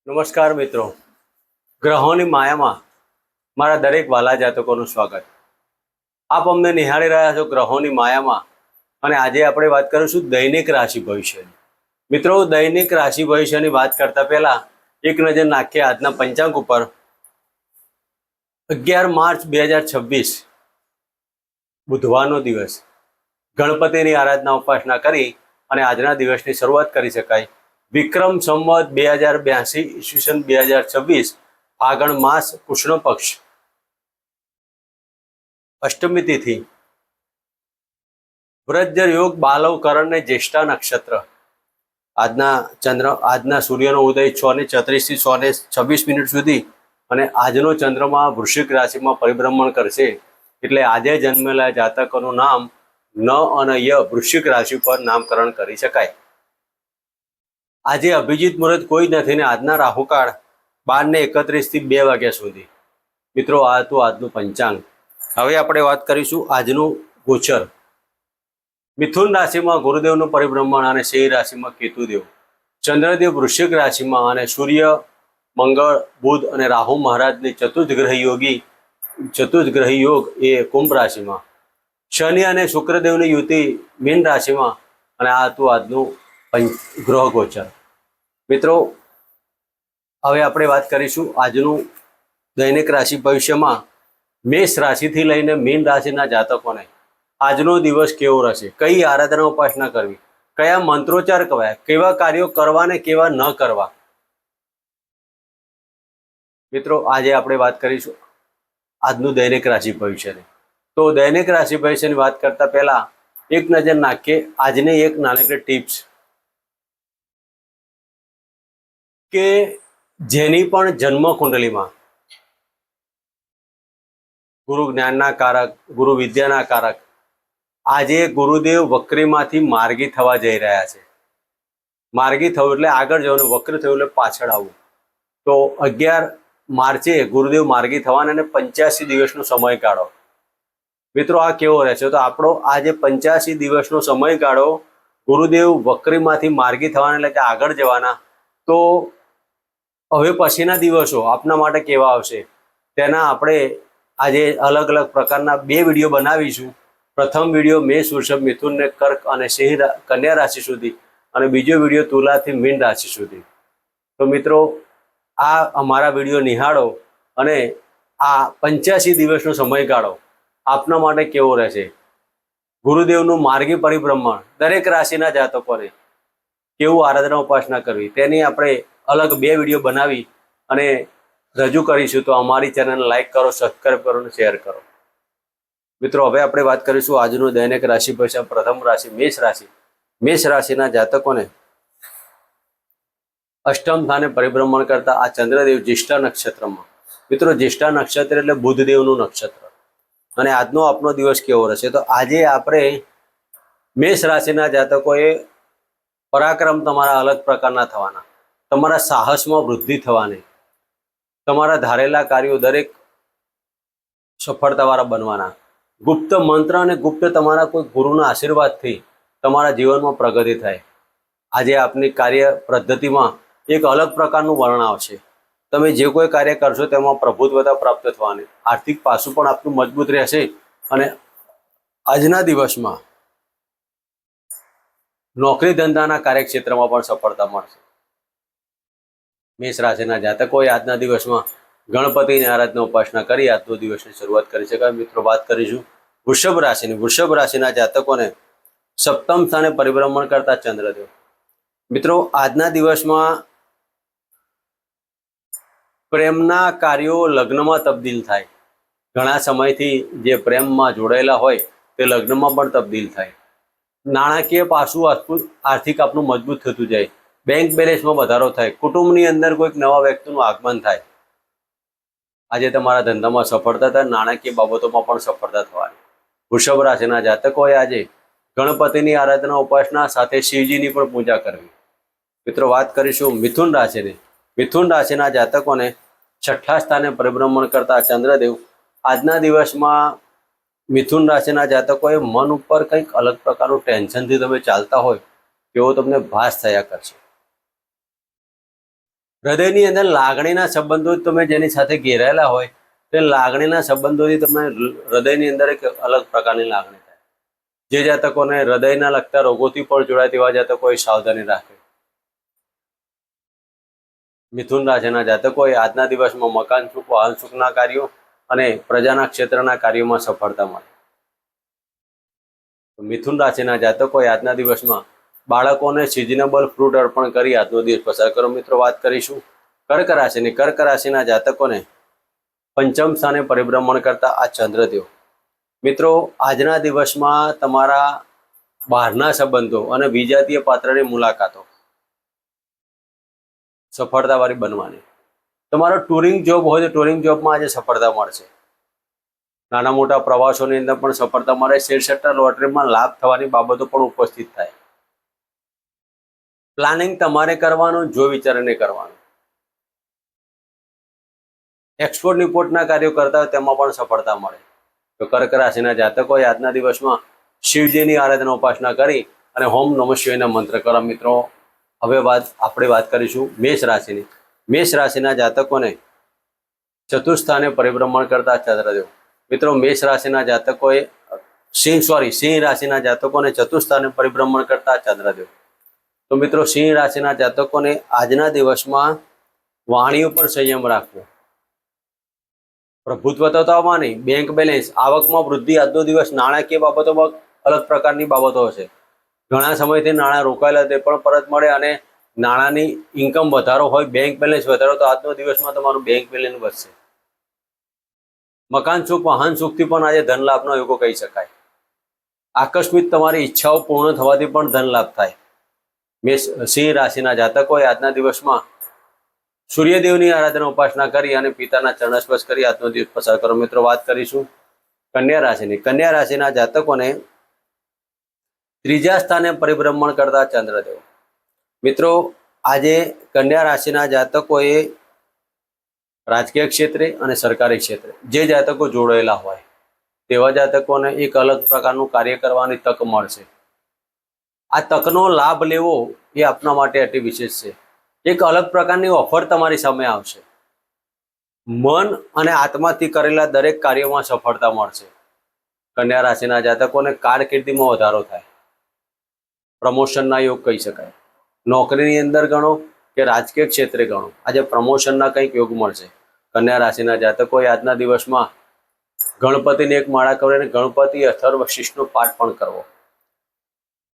નમસ્કાર મિત્રો, ગ્રહોની માયામાં મારા દરેક વાલા જાતકોનું સ્વાગત. આપ અમને નિહાળી રહ્યા છો ગ્રહોની માયામાં, અને આજે આપણે વાત કરીશું દૈનિક રાશિ ભવિષ્યની. મિત્રો, દૈનિક રાશિ ભવિષ્યની વાત કરતા પહેલા એક નજર નાખીએ આજના પંચાંગ ઉપર. 11 માર્ચ 2026 બુધવારનો દિવસ. ગણપતિની આરાધના ઉપાસના કરી અને આજના દિવસની શરૂઆત કરી શકાય. વિક્રમ સંવત 2082 ઈસવીસન 2026 ફાગણ માસ કૃષ્ણ પક્ષ અષ્ટમી તિથિ. વૃદ્ધ યોગ બાલવ કરણ ને જ્યેષ્ઠા નક્ષત્ર. આજના સૂર્યનો ઉદય 6:34 થી 6:26 સુધી અને આજનો ચંદ્રમા વૃશ્ચિક રાશિમાં પરિભ્રમણ કરશે. એટલે આજે જન્મેલા જાતકોનું નામ ન અને ય વૃશ્ચિક રાશિ પર નામકરણ કરી શકાય. આજે અભિજીત મુહૂર્ત કોઈ નથી ને આજના રાહુકાળ 12:31 થી 2 વાગ્યા સુધી. મિત્રો, આ હતું આજનું પંચાંગ. હવે આપણે વાત કરીશું આજનું ગોચર. મિથુન રાશિમાં ગુરુદેવનું પરિભ્રમણ અને સિંહ રાશિમાં કેતુદેવ. ચંદ્રદેવ વૃશ્ચિક રાશિમાં અને સૂર્ય, મંગળ, બુધ અને રાહુ મહારાજની ચતુર્ગ્રહી યોગ એ કુંભ રાશિમાં. શનિ અને શુક્રદેવની યુતિ મીન રાશિમાં. અને આ હતું આજનું ગ્રહ ગોચર. મિત્રો, હવે આપણે વાત કરીશું આજનું દૈનિક રાશિ ભવિષ્યમાં. મેષ રાશિથી લઈને મીન રાશિના જાતકોને આજનો દિવસ કેવો રહેશે, કઈ આરાધના ઉપાસના કરવી, કયા મંત્રોચ્ચાર કરાય, કેવા કાર્યો કરવા ને કેવા ન કરવા. મિત્રો, આજે આપણે વાત કરીશું આજનું દૈનિક રાશિ ભવિષ્યની. તો દૈનિક રાશિ ભવિષ્યની વાત કરતા પહેલા એક નજર નાખીએ આજની એક નાનકડી ટિપ્સ કે જેની પણ જન્મ કુંડલીમાં ગુરુ જ્ઞાનના કારક, ગુરુ વિદ્યાના કારક આજે ગુરુદેવ વક્રીમાંથી માર્ગી થવા જઈ રહ્યા છે. માર્ગી થવું એટલે આગળ જવાનું, વક્ર થયું એટલે પાછળ આવવું. તો 11 માર્ચે ગુરુદેવ માર્ગી થવાના અને 85 દિવસનો સમયગાળો. મિત્રો, આ કેવો રહેશે? તો આપણો આજે 85 દિવસનો સમયગાળો ગુરુદેવ વક્રીમાંથી માર્ગી થવાના એટલે કે આગળ જવાના. તો હવે પછીના દિવસો આપના માટે કેવા આવશે તેના આપણે આજે અલગ અલગ પ્રકારના 2 વિડીયો બનાવીશું. પ્રથમ વિડીયો મેષ, વૃષભ, મિથુન ને કર્ક અને સિંહ કન્યા રાશિ સુધી, અને બીજો વિડીયો તુલાથી મીન રાશિ સુધી. તો મિત્રો, આ અમારા વિડીયો નિહાળો અને આ 85 દિવસનો સમયગાળો આપના માટે કેવો રહેશે. ગુરુદેવનું માર્ગી પરિભ્રમણ દરેક રાશિના જાતકોને કેવું આરાધના ઉપાસના કરવી તેની આપણે અલગ 2 વિડીયો બનાવી અને રજૂ કરીશું. તો અમારી ચેનલને લાઈક કરો, સબસ્ક્રાઈબ કરો અને શેર કરો. મિત્રો, હવે આપણે વાત કરીશું આજનું દૈનિક રાશિ ભવિષ્ય. પ્રથમ રાશિ મેષ રાશિ. મેષ રાશિના જાતકોને અષ્ટમ સ્થાને પરિભ્રમણ કરતા આ ચંદ્રદેવ જ્યેષ્ઠા નક્ષત્રમાં. મિત્રો, જ્યેષ્ઠા નક્ષત્ર એટલે બુધદેવનું નક્ષત્ર. અને આજનો આપનો દિવસ કેવો રહેશે? તો આજે આપણે મેષ રાશિના જાતકોએ પરાક્રમ તમારા અલગ પ્રકારના થવાના, તમારા સાહસમાં વૃદ્ધિ થવાની, તમારા ધારેલા કાર્યો દરેક સફળતાવાળા બનવાના. ગુપ્ત મંત્ર અને ગુપ્ત તમારા કોઈ ગુરુના આશીર્વાદથી તમારા જીવનમાં પ્રગતિ થાય. આજે આપની કાર્ય પદ્ધતિમાં એક અલગ પ્રકારનું વર્ણ આવશે. તમે જે કોઈ કાર્ય કરશો તેમાં પ્રભુત્વતા પ્રાપ્ત થવાની. આર્થિક પાસું પણ આપનું મજબૂત રહેશે અને આજના દિવસમાં નોકરી ધંધાના કાર્યક્ષેત્રમાં પણ સફળતા મળશે. મેષ રાશિના જાતકોએ આજના દિવસમાં ગણપતિની આરાધના ઉપાસના કરી આજનો દિવસની શરૂઆત કરી શકાય. મિત્રો, વાત કરીશું વૃષભ રાશિની. વૃષભ રાશિના જાતકોને સપ્તમ સ્થાને પરિભ્રમણ કરતા ચંદ્રદેવ. મિત્રો, આજના દિવસમાં પ્રેમના કાર્યો લગ્નમાં તબદીલ થાય. ઘણા સમયથી જે પ્રેમમાં જોડાયેલા હોય તે લગ્નમાં પણ તબદીલ થાય. નાણાકીય પાસું આર્થિક આપનું મજબૂત થતું જાય. બેંક બેલેન્સમાં વધારો થાય. કુટુંબની અંદર કોઈક નવા વ્યક્તિનું આગમન થાય. આજે તમારા ધંધામાં સફળતા થાય, નાણાકીય બાબતોમાં પણ સફળતા થવાની. વૃષભ રાશિના જાતકોએ આજે ગણપતિની આરાધના ઉપાસના સાથે શિવજીની પણ પૂજા કરવી. મિત્રો, વાત કરીશું મિથુન રાશિની. મિથુન રાશિના જાતકોને છઠ્ઠા સ્થાને પરિભ્રમણ કરતા ચંદ્રદેવ. આજના દિવસમાં મિથુન રાશિના જાતકોએ મન ઉપર કંઈક અલગ પ્રકારનું ટેન્શનથી તમે ચાલતા હોય તેવો તમને ભાસ થયા કરશે. હૃદયની અંદર લાગણીના સંબંધો તમે જેની સાથે ઘેરાયેલા હોય તે લાગણીના સંબંધોથી તમે હૃદયની અંદર એક અલગ પ્રકારની લાગણી થાય. જે જાતકોને હૃદયના લગતા રોગોથી પણ જોડાય તેવા જાતકોએ સાવધાની રાખે. મિથુન રાશિના જાતકોએ આજના દિવસમાં મકાન સુખ, વાહન સુખના કાર્યો અને પ્રજાના ક્ષેત્રના કાર્યોમાં સફળતા મળે. મિથુન રાશિના જાતકોએ આજના દિવસમાં બાળકોને સિઝનેબલ ફ્રૂટ અર્પણ કરી આજનો દિવસ પસાર કરો. મિત્રો, વાત કરીશું કર્ક રાશિની. કર્ક રાશિના જાતકોને પંચમ સ્થાને પરિભ્રમણ કરતા આ ચંદ્રદેવ. મિત્રો, આજના દિવસમાં તમારા બહારના સંબંધો અને વિજાતીય પાત્રની મુલાકાતો સફળતાવાળી બનવાની. તમારો ટુરિંગ જોબ હોય તો ટુરિંગ જોબમાં આજે સફળતા મળશે. નાના મોટા પ્રવાસોની અંદર પણ સફળતા મળે. શેર સટ્ટા લોટરીમાં લાભ થવાની બાબતો પણ ઉપસ્થિત થાય. પ્લાનિંગ તમારે કરવાનું, જો વિચારીને કરવાનું. એક્સપોર્ટ ઇમ્પોર્ટના કાર્યો કરતા હોય તેમાં પણ સફળતા મળે. તો કર્ક રાશિના જાતકોએ આજના દિવસમાં શિવજીની આરાધના ઉપાસના કરી અને ઓમ નમઃ શિવાયના મંત્ર કરો. મિત્રો, હવે આપણે વાત કરીશું મેષ રાશિની. મેષ રાશિના જાતકોને ચતુર્થ સ્થાને પરિભ્રમણ કરતા ચંદ્રદેવ. મિત્રો, મેષ રાશિના જાતકોએ સિંહ રાશિના જાતકોને ચતુર્થ સ્થાને પરિભ્રમણ કરતા ચંદ્રદેવ. તો મિત્રો, સિંહ રાશિના જાતકોને આજના દિવસમાં વાણી ઉપર સંયમ રાખવો. પ્રભુત્વ તો નહીં, બેંક બેલેન્સ, આવકમાં વૃદ્ધિ. આજનો દિવસ નાણાકીય બાબતોમાં અલગ પ્રકારની બાબતો હશે. ઘણા સમયથી નાણાં રોકાયેલા તે પણ પરત મળે અને નાણાંની ઇન્કમ વધારો હોય, બેંક બેલેન્સ વધારો, તો આજનો દિવસમાં તમારું બેંક બેલેન્સ વધશે. મકાન સુખ, વાહન સુખથી પણ આજે ધન લાભનો યોગો કહી શકાય. આકસ્મિક તમારી ઈચ્છાઓ પૂર્ણ થવાથી પણ ધન લાભ થાય. સિંહ રાશિના જાતકોએ આજના દિવસમાં સૂર્યદેવની આરાધના ઉપાસના કરી અને પિતાના ચરણ સ્પર્શ કરી આજનો દિવસ પસાર કરો. મિત્રો, વાત કરીશું કન્યા રાશિની. કન્યા રાશિના જાતકોને ત્રીજા સ્થાને પરિભ્રમણ કરતા ચંદ્રદેવ. મિત્રો, આજે કન્યા રાશિના જાતકોએ રાજકીય ક્ષેત્રે અને સરકારી ક્ષેત્રે જે જાતકો જોડાયેલા હોય તેવા જાતકોને એક અલગ પ્રકારનું કાર્ય કરવાની તક મળશે. આ તકનો લાભ લેવો એ આપના માટે અતિ વિશેષ છે. એક અલગ પ્રકારની ઓફર તમારી સામે આવશે. મન અને આત્માથી કરેલા દરેક કાર્યોમાં સફળતા મળશે. કન્યા રાશિના જાતકોને કારકિર્દીમાં વધારો થાય. પ્રમોશનના યોગ કહી શકાય. નોકરીની અંદર ગણો કે રાજકીય ક્ષેત્રે ગણો, આજે પ્રમોશનના કંઈક યોગ મળશે. કન્યા રાશિના જાતકોએ આજના દિવસમાં ગણપતિને એક માળા કરીને ગણપતિ અથર્વ શીર્ષનો પાઠ પણ કરવો.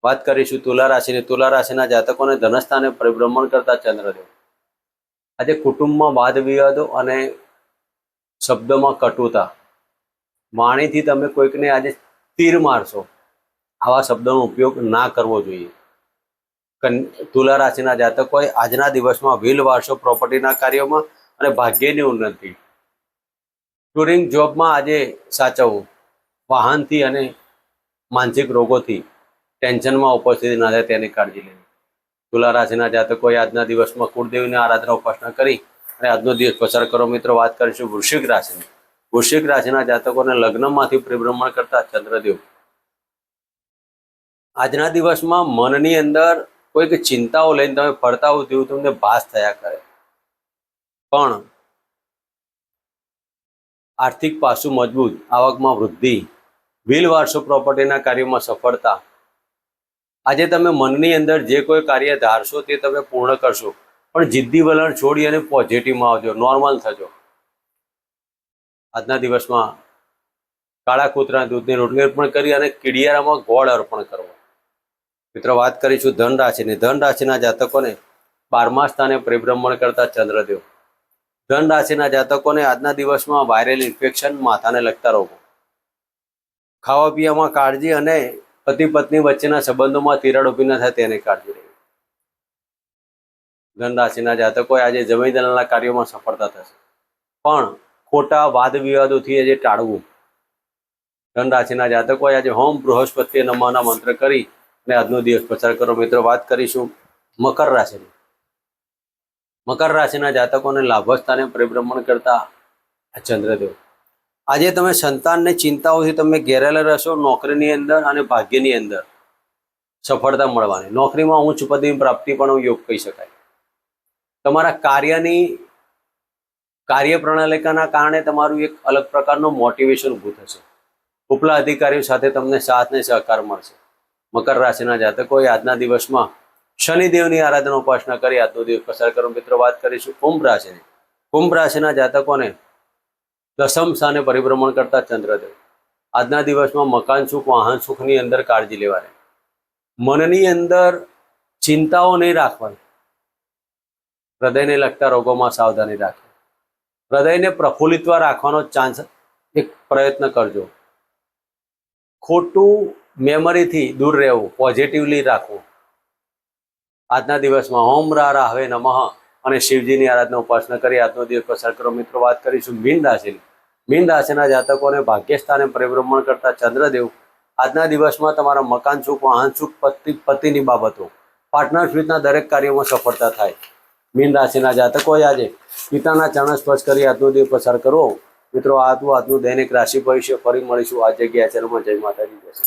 વાત કરીશું તુલા રાશિની. તુલા રાશિના જાતકોને ધનસ્થાને પરિભ્રમણ કરતા ચંદ્રદેવ. આજે કુટુંબમાં વાદ વિવાદો અને શબ્દમાં કટુતા, વાણીથી તમે કોઈકને આજે તીર મારશો, આવા શબ્દોનો ઉપયોગ ના કરવો જોઈએ. તુલા રાશિના જાતકોએ આજના દિવસમાં વ્હીલ વારસો, પ્રોપર્ટીના કાર્યોમાં અને ભાગ્યની ઉન્નતિ. ટુરિંગ જોબમાં આજે સાચવવું. વાહનથી અને માનસિક રોગોથી ટેન્શનમાં ઉપસ્થિતિ ના થાય તેની કાળજી લેવી. તુલા રાશિના જાતકોએ આજના દિવસમાં કુળદેવીની આરાધના ઉપાસના કરી અને આજનો દિવસ પસાર કરો. મિત્રો, વાત કરીશું વૃશ્ચિક રાશિની. વૃશ્ચિક રાશિના જાતકોને લગ્નમાંથી પરિભ્રમણ કરતા ચંદ્રદેવ. આજના દિવસમાં મનની અંદર કોઈક ચિંતાઓ લઈને તમે ફરતા હો તેવું તમને ભાસ થયા કરે, પણ આર્થિક પાસું મજબૂત, આવકમાં વૃદ્ધિ, વ્હીલ વારસો, પ્રોપર્ટીના કાર્યોમાં સફળતા. આજે તમે મનની અંદર જે કોઈ કાર્ય ધારશો તે તમે પૂર્ણ કરશો, પણ જિદ્દી વલણ છોડી અને પોઝિટિવમાં આવજો, નોર્મલ થજો. આજના દિવસમાં કાળા કૂતરાના દૂધની રોટલી અર્પણ કરી અને કીડિયારામાં ગોળ અર્પણ કરવો. મિત્રો, વાત કરીશું ધન રાશિની. ધન રાશિના જાતકોને 12મા સ્થાને પરિભ્રમણ કરતા ચંદ્રદેવ. ધન રાશિના જાતકોને આજના દિવસમાં વાયરલ ઇન્ફેક્શન, માથાને લગતા રોગો, ખાવા પીવામાં કાળજી અને પતિ પત્ની વચ્ચેના સંબંધોમાં તિરાડ ઊભી ન થાય તેની કાળજી લેવી. ધન રાશિના જાતકોએ આજે જમીન દલાલના કાર્યોમાં સફળતા થશે, પણ ખોટા વાદ વિવાદોથી આજે ટાળવું. ધન રાશિના જાતકોએ આજે હોમ બૃહસ્પતિ નમઃના મંત્ર કરી અને આજનો દિવસ પસાર કરો. મિત્રો, વાત કરીશું મકર રાશિની. મકર રાશિના જાતકોને લાભસ્થાને પરિભ્રમણ કરતા ચંદ્રદેવ. આજે તમે સંતાનની ચિંતાઓથી તમે ઘેરેલા રહેશો. નોકરીની અંદર અને ભાગ્યની અંદર સફળતા મળવાની. નોકરીમાં ઉચ્ચ પદની પ્રાપ્તિ પણ યોગ કહી શકાય. તમારા કાર્ય પ્રણાલિકાના કારણે તમારું એક અલગ પ્રકારનું મોટિવેશન ઊભું થશે. ઉપલા અધિકારીઓ સાથે તમને સાથ ને સહકાર મળશે. મકર રાશિના જાતકોએ આજના દિવસમાં શનિદેવની આરાધના ઉપાસના કરી આજનો દિવસ પસાર કરો. મિત્રો, વાત કરીશું કુંભ રાશિની. કુંભ રાશિના જાતકોને દસમ સ્થાને પરિભ્રમણ કરતા ચંદ્રદેવ. આજના દિવસમાં મકાન સુખ, વાહન સુખની અંદર કાળજી લેવાની. મનની અંદર ચિંતાઓ નહીં રાખવાની. હૃદયને લગતા રોગોમાં સાવધાની રાખવી. હૃદયને પ્રફુલ્લિત રાખવાનો એક પ્રયત્ન કરજો. ખોટું મેમરીથી દૂર રહેવું, પોઝિટિવલી રાખવું. આજના દિવસમાં ઓમ રાહવે નમઃ અને શિવજીની આરાધના ઉપાસના કરી આજનો દિવસ પસાર કરો. મિત્રો, વાત કરીશું મીન રાશિની. મીન રાશિના જાતકોને ભાગ્યસ્થાને પરિભ્રમણ કરતા ચંદ્રદેવ આજના દિવસમાં તમારા મકાન સુખ, વાહન સુખ, પતિની બાબતો, પાર્ટનરશિપના દરેક કાર્યોમાં સફળતા થાય. મીન રાશિના જાતકોએ આજે પિતાના ચરણ સ્પર્શ કરી આજનો દિવસ પસાર કરો. મિત્રો, આજનું દૈનિક રાશિ ભવિષ્ય ફરી મળીશું આ જગ્યાએ. ચેનલમાં જય માતાજી.